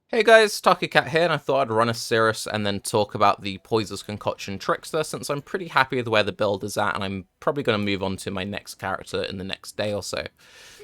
Hey guys, Tarke here, and I thought I'd run a Cirrus and then talk about the Poisonous Concoction Trickster, since I'm pretty happy with where the build is at, and I'm probably going to move on to my next character in the next day or so.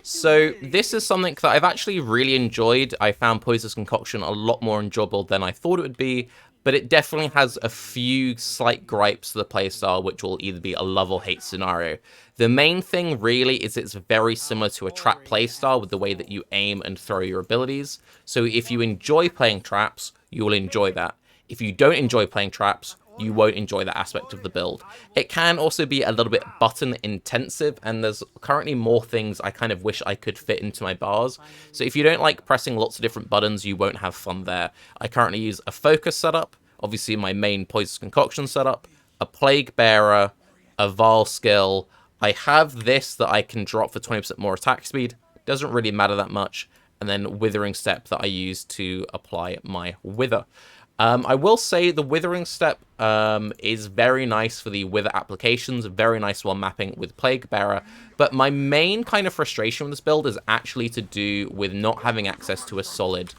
So this is something that I've actually really enjoyed. I found Poisonous Concoction a lot more enjoyable than I thought it would be, but it definitely has a few slight gripes to the playstyle, which will either be a love or hate scenario. The main thing really is it's very similar to a trap playstyle with the way that you aim and throw your abilities. So if you enjoy playing traps, you will enjoy that. If you don't enjoy playing traps, you won't enjoy that aspect of the build. It can also be a little bit button intensive, and there's currently more things I kind of wish I could fit into my bars. So if you don't like pressing lots of different buttons, you won't have fun there. I currently use a focus setup, obviously my main Poisonous Concoction setup, a Plague Bearer, a Vile skill. I have this that I can drop for 20% more attack speed. Doesn't really matter that much. And then Withering Step that I use to apply my Wither. I will say the Withering Step is very nice for the Wither applications, very nice while mapping with Plague Bearer, but my main kind of frustration with this build is actually to do with not having access to a solid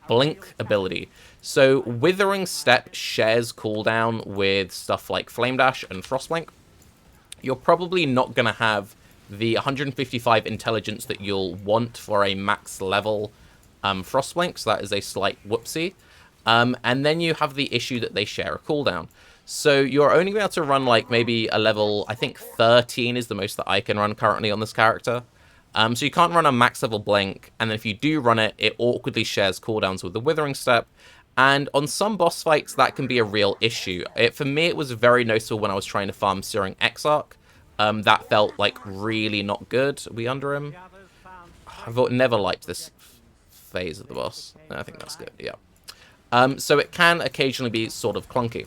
blink ability. So Withering Step shares cooldown with stuff like Flame Dash and Frostblink. You're probably not going to have the 155 intelligence that you'll want for a max level Frostblink, so that is a slight whoopsie. And then you have the issue that they share a cooldown. So you're only going to be able to run like maybe a level, I think 13 is the most that I can run currently on this character. So you can't run a max level blink, and then if you do run it, it awkwardly shares cooldowns with the Withering Step. And on some boss fights, that can be a real issue. For me, it was very noticeable when I was trying to farm Searing Exarch. That felt like really not good. Are we under him? I've never liked this phase of the boss. I think that's good, yeah. So it can occasionally be sort of clunky.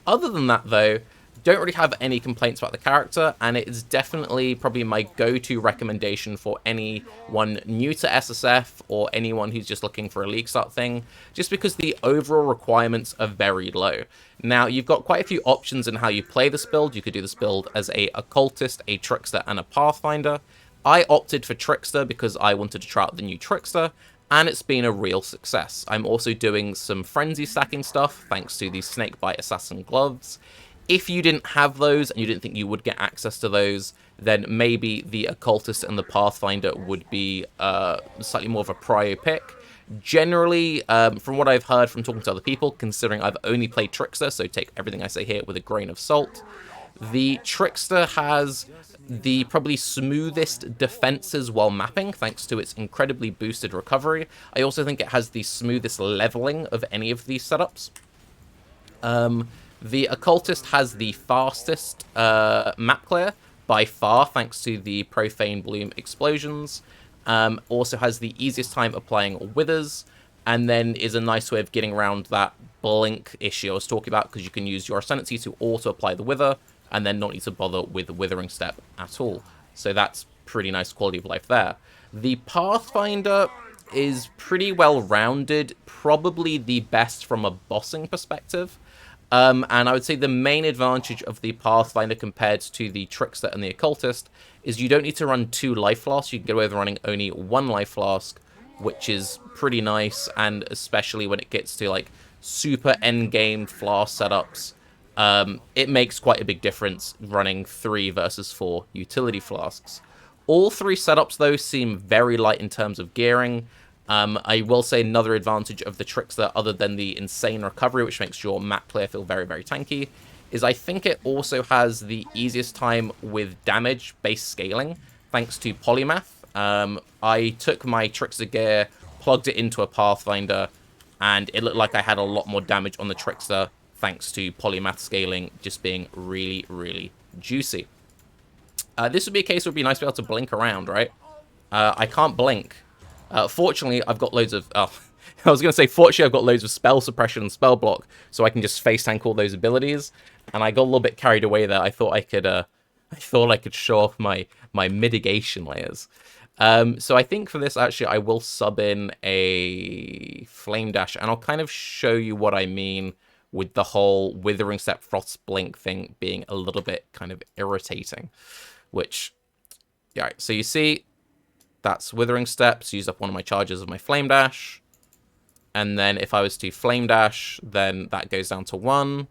Other than that, though, don't really have any complaints about the character, and it is definitely probably my go-to recommendation for anyone new to SSF or anyone who's just looking for a league start thing, just because the overall requirements are very low. Now, you've got quite a few options in how you play this build. You could do this build as a Occultist, a Trickster, and a Pathfinder. I opted for Trickster because I wanted to try out the new Trickster, and it's been a real success. I'm also doing some frenzy stacking stuff, thanks to the Snakebite Assassin gloves. If you didn't have those, and you didn't think you would get access to those, then maybe the Occultist and the Pathfinder would be slightly more of a prio pick. Generally, from what I've heard from talking to other people, considering I've only played Trickster, so take everything I say here with a grain of salt, the Trickster has the probably smoothest defenses while mapping, thanks to its incredibly boosted recovery. I also think it has the smoothest leveling of any of these setups. The Occultist has the fastest map clear by far, thanks to the Profane Bloom explosions. Also has the easiest time applying Withers, and then is a nice way of getting around that blink issue I was talking about, because you can use your Ascendancy to auto-apply the Wither, and then not need to bother with the Withering Step at all. So that's pretty nice quality of life there. The Pathfinder is pretty well-rounded, probably the best from a bossing perspective. And I would say the main advantage of the Pathfinder compared to the Trickster and the Occultist is you don't need to run 2 life flasks. You can get away with running only 1 life flask, which is pretty nice, and especially when it gets to like super endgame flask setups, it makes quite a big difference running 3 versus 4 utility flasks. All 3 setups, though, seem very light in terms of gearing. I will say another advantage of the Trickster, other than the insane recovery, which makes your map clear feel very, very tanky, is I think it also has the easiest time with damage-based scaling, thanks to Polymath. I took my Trickster gear, plugged it into a Pathfinder, and it looked like I had a lot more damage on the Trickster, thanks to Polymath scaling just being really, really juicy. This would be a case where it would be nice to be able to blink around, right? I can't blink. Fortunately, I've got loads of... I was going to say, fortunately, I've got loads of spell suppression and spell block, so I can just face tank all those abilities. And I got a little bit carried away there. I thought I could show off my mitigation layers. So I think for this, actually, I will sub in a Flame Dash, and I'll kind of show you what I mean with the whole Withering Step Frost Blink thing being a little bit kind of irritating. Which, yeah, so you see, that's Withering Steps, used up one of my charges of my Flame Dash. And then if I was to Flame Dash, then that goes down to 1.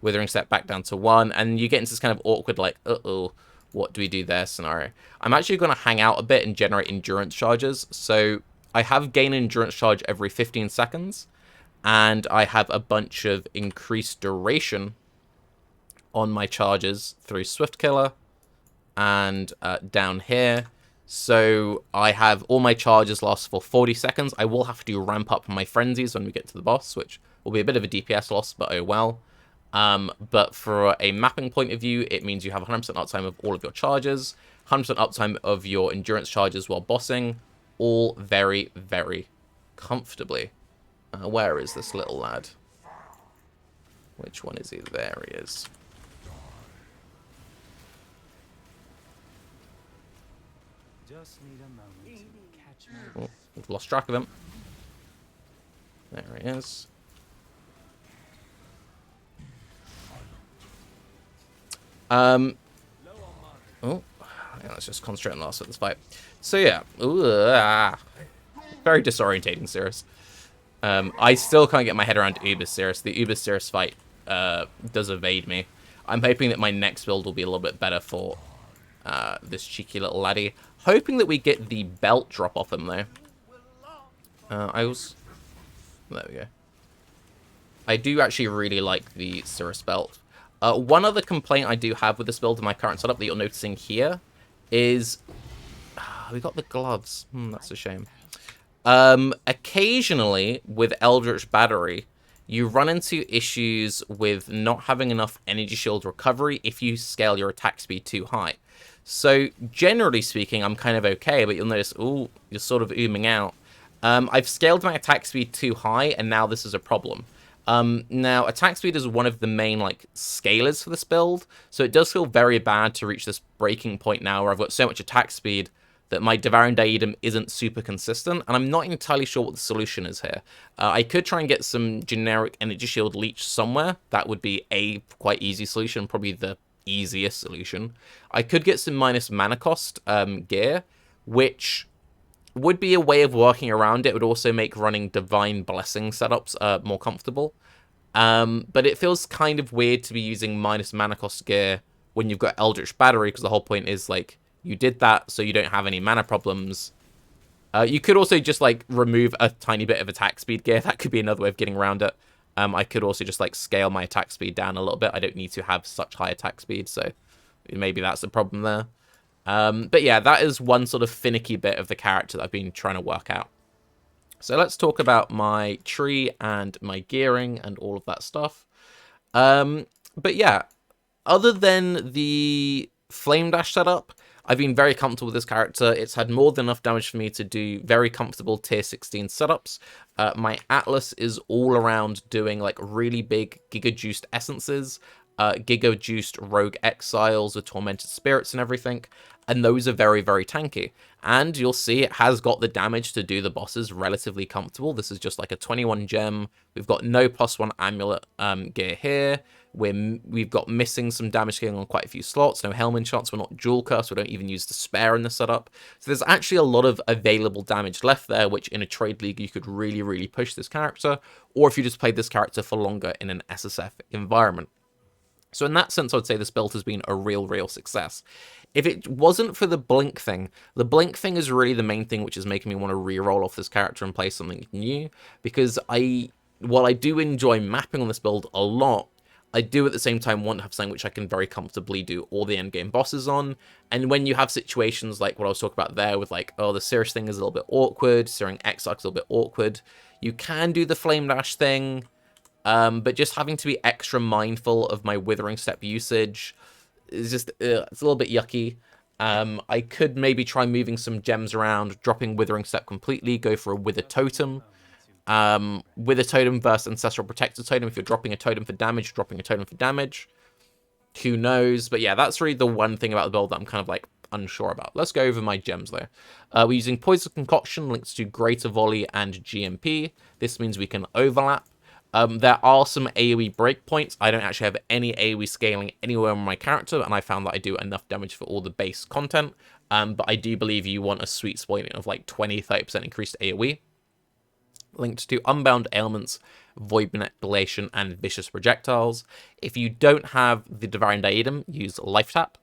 Withering Step back down to 1. And you get into this kind of awkward, like, uh-oh, what do we do there scenario. I'm actually going to hang out a bit and generate endurance charges. So I have gain endurance charge every 15 seconds. And I have a bunch of increased duration on my charges through Swift Killer and down here. So I have all my charges last for 40 seconds. I will have to ramp up my frenzies when we get to the boss, which will be a bit of a DPS loss, but oh well. But for a mapping point of view, it means you have 100% uptime of all of your charges, 100% uptime of your endurance charges while bossing, all very, very comfortably. Where is this little lad? Which one is he? There he is. Just need a moment to catch my Oh, we've lost track of him. There he is. Oh, yeah, let's just concentrate on the last of this fight. So yeah, very disorientating, Cirrus. I still can't get my head around Uber Cirrus. The Uber Cirrus fight does evade me. I'm hoping that my next build will be a little bit better for this cheeky little laddie. Hoping that we get the belt drop off him, though. There we go. I do actually really like the Cirrus belt. One other complaint I do have with this build in my current setup that you're noticing here is... we got the gloves. That's a shame. Occasionally, with Eldritch Battery, you run into issues with not having enough energy shield recovery if you scale your attack speed too high. So, generally speaking, I'm kind of okay, but you'll notice, ooh, you're sort of ooming out. I've scaled my attack speed too high, and now this is a problem. Now, attack speed is one of the main, like, scalers for this build, so it does feel very bad to reach this breaking point now where I've got so much attack speed that my Devouring Daedum isn't super consistent, and I'm not entirely sure what the solution is here. I could try and get some generic energy shield leech somewhere. That would be a quite easy solution, probably the easiest solution. I could get some minus mana cost gear, which would be a way of working around it. It would also make running Divine Blessing setups more comfortable. But it feels kind of weird to be using minus mana cost gear when you've got Eldritch Battery, because the whole point is, like, you did that so you don't have any mana problems. You could also just, like, remove a tiny bit of attack speed gear. That could be another way of getting around it. I could also just, like, scale my attack speed down a little bit. I don't need to have such high attack speed, so maybe that's the problem there. But yeah, that is one sort of finicky bit of the character that I've been trying to work out. So let's talk about my tree and my gearing and all of that stuff. But yeah, other than the Flame Dash setup, I've been very comfortable with this character. It's had more than enough damage for me to do very comfortable tier 16 setups. My Atlas is all around doing like really big Giga-juiced essences, Giga-juiced Rogue Exiles with Tormented Spirits and everything, and those are very, very tanky. And you'll see it has got the damage to do the bosses relatively comfortable. This is just like a 21 gem. We've got no +1 amulet gear here. We've got missing some damage scaling on quite a few slots. No Helm Enchants. We're not dual curse. We don't even use the spare in the setup. So there's actually a lot of available damage left there, which in a trade league you could really, really push this character. Or if you just played this character for longer in an SSF environment. So in that sense, I would say this build has been a real success. If it wasn't for the blink thing, the blink thing is really the main thing which is making me want to re-roll off this character and play something new. Because while I do enjoy mapping on this build a lot, I do at the same time want to have something which I can very comfortably do all the endgame bosses on. And when you have situations like what I was talking about there with like, oh, the Cirrus thing is a little bit awkward, Searing Exarch is a little bit awkward, you can do the Flame Dash thing. But just having to be extra mindful of my Withering Step usage is just, it's a little bit yucky. I could maybe try moving some gems around, dropping Withering Step completely, go for a Wither Totem. Wither Totem versus Ancestral Protector Totem. If you're dropping a totem for damage, dropping a totem for damage. Who knows? But yeah, that's really the one thing about the build that I'm kind of like unsure about. Let's go over my gems though. We're using Poison Concoction, links to Greater Volley and GMP. This means we can overlap. There are some AoE breakpoints. I don't actually have any AoE scaling anywhere on my character, and I found that I do enough damage for all the base content. But I do believe you want a sweet spot of like 20-30% increased AoE. linked to Unbound Ailments, Void Manipulation, and Vicious Projectiles. If you don't have the Devouring Diadem, use Life Tap.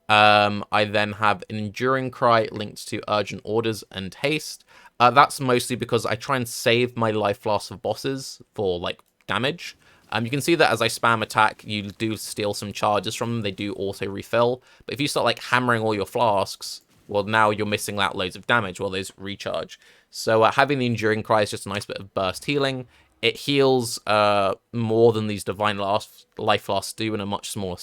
I then have an Enduring Cry linked to Urgent Orders and Haste. That's mostly because I try and save my life flasks for bosses for, like, damage. You can see that as I spam attack, you do steal some charges from them. They do auto-refill. But if you start, like, hammering all your flasks, well, now you're missing out loads of damage while those recharge. So having the Enduring Cry is just a nice bit of burst healing. It heals more than these Divine Life Flasks do in a much smaller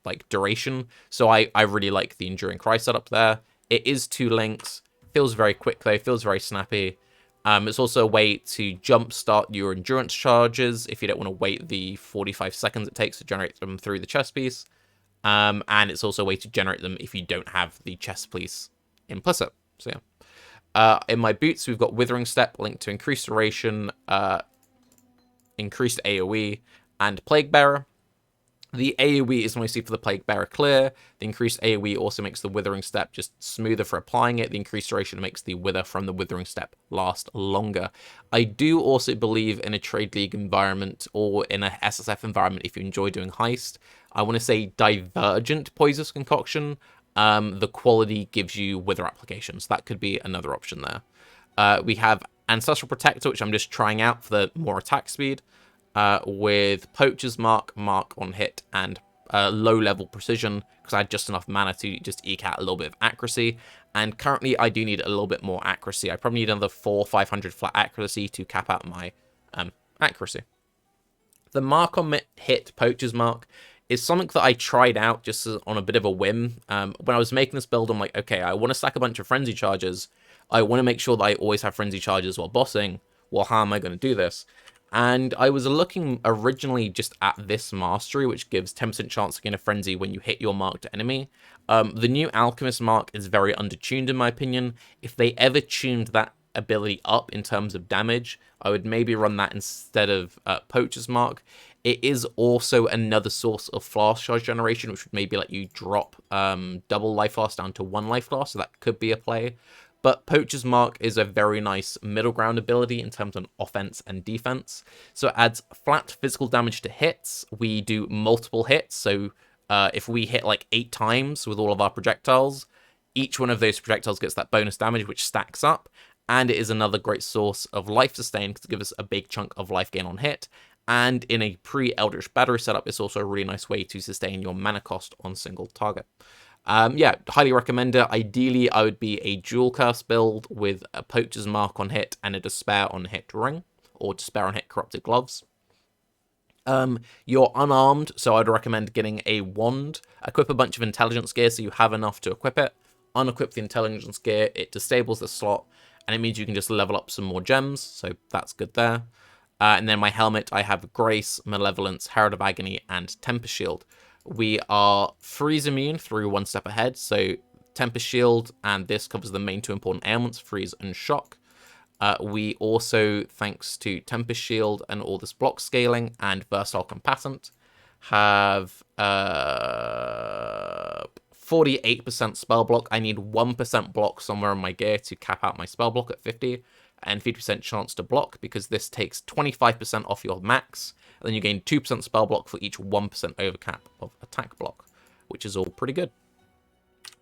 like duration. So I really like the Enduring Cry setup there. It is 2 links. Feels very quick though. Feels very snappy. It's also a way to jumpstart your endurance charges if you don't want to wait the 45 seconds it takes to generate them through the chest piece. And it's also a way to generate them if you don't have the chest piece implicit. So yeah. In my boots, we've got Withering Step linked to increased duration, increased AoE, and Plague Bearer. The AoE is mostly for the Plague Bearer clear. The increased AoE also makes the Withering Step just smoother for applying it. The increased duration makes the Wither from the Withering Step last longer. I do also believe in a Trade League environment or in a SSF environment if you enjoy doing heist. I want to say Divergent Poisonous Concoction. The quality gives you Wither applications. That could be another option there. We have Ancestral Protector, which I'm just trying out for the more attack speed. With Poacher's Mark, Mark on hit, and low-level precision, because I had just enough mana to just eke out a little bit of accuracy. And currently, I do need a little bit more accuracy. I probably need another 400-500 flat accuracy to cap out my accuracy. The Mark on hit, Poacher's Mark, is something that I tried out just on a bit of a whim. When I was making this build, I'm like, okay, I want to stack a bunch of Frenzy Charges. I want to make sure that I always have Frenzy Charges while bossing. Well, how am I going to do this? And I was looking originally just at this mastery, which gives 10% chance to gain a frenzy when you hit your marked enemy. The new Alchemist Mark is very undertuned in my opinion. If they ever tuned that ability up in terms of damage, I would maybe run that instead of Poacher's Mark. It is also another source of flask charge generation, which would maybe let you drop double life flask down to 1 life flask, so that could be a play. But Poacher's Mark is a very nice middle ground ability in terms of offense and defense. So it adds flat physical damage to hits. We do multiple hits. So if we hit like 8 times with all of our projectiles, each one of those projectiles gets that bonus damage, which stacks up. And it is another great source of life sustain because it gives us a big chunk of life gain on hit. And in a pre-Eldritch Battery setup, it's also a really nice way to sustain your mana cost on single target. Yeah, highly recommend it. Ideally, I would be a dual curse build with a Poacher's Mark on hit and a Despair on hit ring, or Despair on hit Corrupted Gloves. You're unarmed, so I'd recommend getting a wand. Equip a bunch of intelligence gear so you have enough to equip it. Unequip the intelligence gear, it disables the slot, and it means you can just level up some more gems, so that's good there. And then my helmet, I have Grace, Malevolence, Herald of Agony, and Tempest Shield. We are freeze immune through 1 step ahead, so Tempest Shield, and this covers the main 2 important ailments, freeze and shock. We also, thanks to Tempest Shield and all this block scaling and Versatile Compassant, have 48% spell block. I need 1% block somewhere in my gear to cap out my spell block at 50, and 50% chance to block, because this takes 25% off your max, and then you gain 2% spell block for each 1% overcap of attack block, which is all pretty good.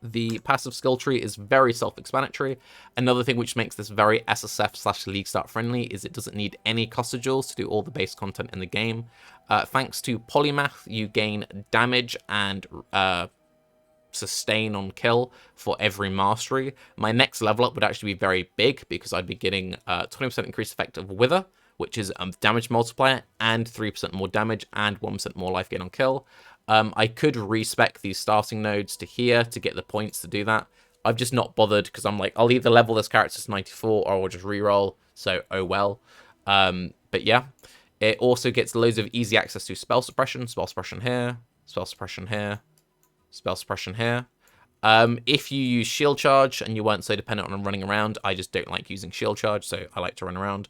The passive skill tree is very self-explanatory. Another thing which makes this very SSF/League Start friendly is it doesn't need any costadules to do all the base content in the game. Thanks to Polymath, you gain damage and sustain on kill for every mastery. My next level up would actually be very big, because I'd be getting 20% increased effect of Wither, which is a damage multiplier, and 3% more damage and 1% more life gain on kill. I could respec these starting nodes to here to get the points to do that. I've just not bothered, because I'm like, I'll either level this character to 94 or I'll just reroll, so oh well. But yeah, it also gets loads of easy access to spell suppression here, spell suppression here, spell suppression here. If you use shield charge and you weren't so dependent on running around, I just don't like using shield charge, so I like to run around.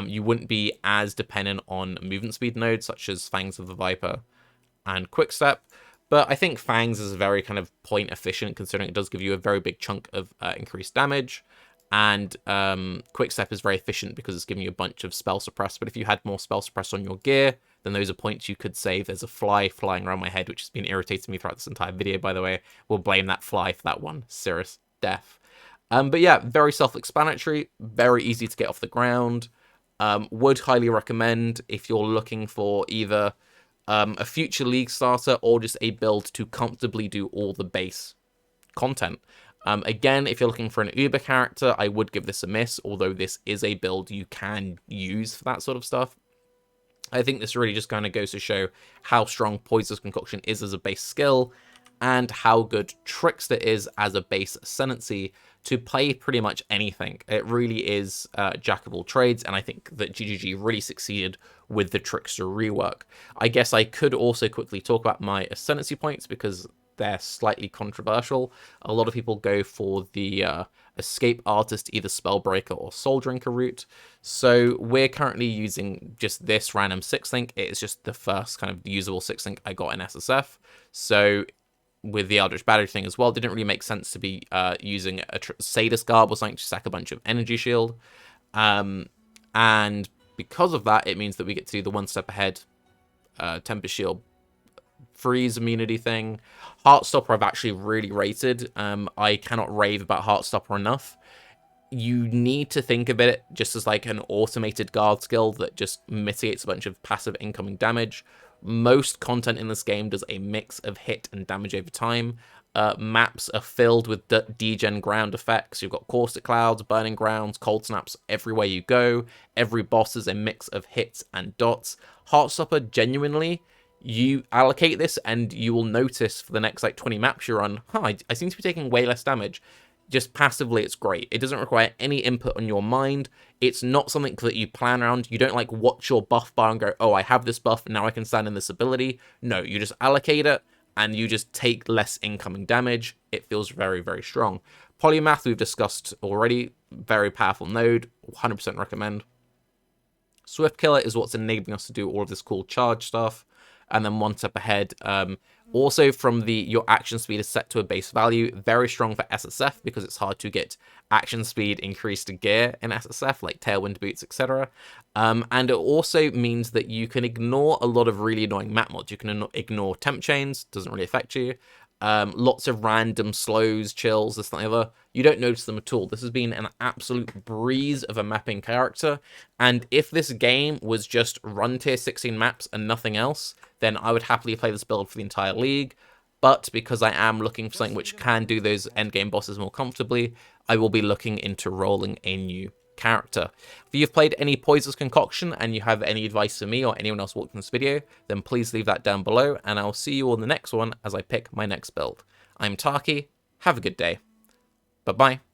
You wouldn't be as dependent on movement speed nodes such as Fangs of the Viper and Quickstep, but I think Fangs is very kind of point efficient, considering it does give you a very big chunk of increased damage. And Quick Step is very efficient because it's giving you a bunch of spell suppress. But if you had more spell suppress on your gear, then those are points you could save. There's a fly flying around my head, which has been irritating me throughout this entire video, by the way. We'll blame that fly for that one. Cirrus death. But yeah, very self-explanatory, very easy to get off the ground. Would highly recommend if you're looking for either a future League starter or just a build to comfortably do all the base content. Again, if you're looking for an Uber character, I would give this a miss, although this is a build you can use for that sort of stuff. I think this really just kind of goes to show how strong Poisonous Concoction is as a base skill, and how good Trickster is as a base Ascendancy to play pretty much anything. It really is jack of all trades, and I think that GGG really succeeded with the Trickster rework. I guess I could also quickly talk about my Ascendancy points, because they're slightly controversial. A lot of people go for the Escape Artist, either Spellbreaker or Soul Drinker route. So we're currently using just this random 6-link. It's just the first kind of usable 6-link I got in SSF. So with the Eldritch Battery thing as well, it didn't really make sense to be using a Sadist Garb or something to sack a bunch of Energy Shield. And because of that, it means that we get to do the one step ahead Tempest Shield freeze immunity thing. Heartstopper I've actually really rated. I cannot rave about Heartstopper enough. You need to think of it just as like an automated guard skill that just mitigates a bunch of passive incoming damage. Most content in this game does a mix of hit and damage over time. Maps are filled with degen ground effects. You've got Caustic Clouds, Burning Grounds, Cold Snaps everywhere you go. Every boss is a mix of hits and dots. Heartstopper, genuinely, you allocate this and you will notice for the next like 20 maps you're on, I seem to be taking way less damage. Just passively, it's great. It doesn't require any input on your mind. It's not something that you plan around. You don't like watch your buff bar and go, oh, I have this buff, now I can stand in this ability. No, you just allocate it and you just take less incoming damage. It feels very, very strong. Polymath we've discussed already. Very powerful node. 100% recommend. Swift Killer is what's enabling us to do all of this cool charge stuff. And then one step ahead, also from your action speed is set to a base value. Very strong for SSF because it's hard to get action speed increased gear in SSF, like Tailwind Boots, etc. And it also means that you can ignore a lot of really annoying map mods. You can ignore temp chains, doesn't really affect you. Lots of random slows, chills, this and the other. You don't notice them at all. This has been an absolute breeze of a mapping character. And if this game was just run tier 16 maps and nothing else, then I would happily play this build for the entire league. But because I am looking for something which can do those endgame bosses more comfortably, I will be looking into rolling a new character. If you've played any Poisonous Concoction and you have any advice for me or anyone else watching this video, then please leave that down below, and I'll see you on the next one as I pick my next build. I'm Tarke, have a good day. Bye-bye.